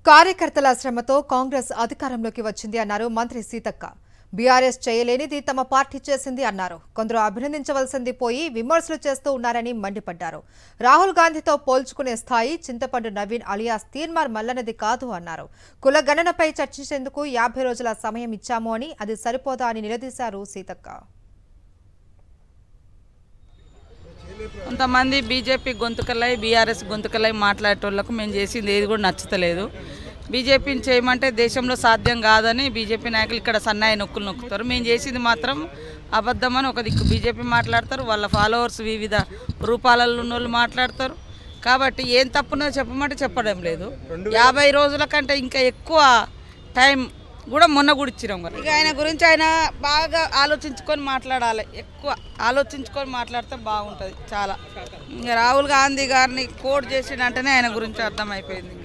కార్యకర్తల శ్రమతో కాంగ్రెస్ అధికారంలోకి వచ్చింది అన్నారు మంత్రి సీతక్క. బీఆర్ఎస్ చేయలేనిది తమ పార్టీ చేసింది అన్నారు. కొందరు అభినందించవలసింది పోయి విమర్శలు చేస్తూ ఉన్నారని మండిపడ్డారు. రాహుల్ గాంధీతో పోల్చుకునే స్థాయి చింతపండు నవీన్ అలియాస్ తీన్మార్ మల్లనది కాదు అన్నారు. కుల గణనపై చర్చించేందుకు 50 రోజుల సమయం ఇచ్చాము అని, అది సరిపోదా అని నిలదీశారు సీతక్క. కొంతమంది బీజేపీ గొంతుకలై బీఆర్ఎస్ గొంతుకలై మాట్లాడేటోళ్లకు మేము చేసింది ఏది కూడా నచ్చుతలేదు. బీజేపీని చేయమంటే దేశంలో సాధ్యం కాదని బీజేపీ నాయకులు ఇక్కడ సన్నాయి నొక్కులు నొక్కుతారు. మేము చేసింది మాత్రం అబద్ధమని ఒక దిక్కు బీజేపీ మాట్లాడతారు, వాళ్ళ ఫాలోవర్స్ వివిధ రూపాలలో ఉన్న వాళ్ళు మాట్లాడతారు. కాబట్టి ఏం తప్పునో చెప్పమంటే చెప్పడం లేదు. 50 రోజుల కంటే ఇంకా ఎక్కువ టైం కూడా మొన్న కూడా ఇచ్చినాం కదా. ఇక ఆయన గురించి ఆయన బాగా ఆలోచించుకొని మాట్లాడాలి, ఎక్కువ ఆలోచించుకొని మాట్లాడితే బాగుంటుంది చాలా. ఇంకా రాహుల్ గాంధీ గారిని కోట్ చేసిండంటేనే ఆయన గురించి అర్థమైపోయింది.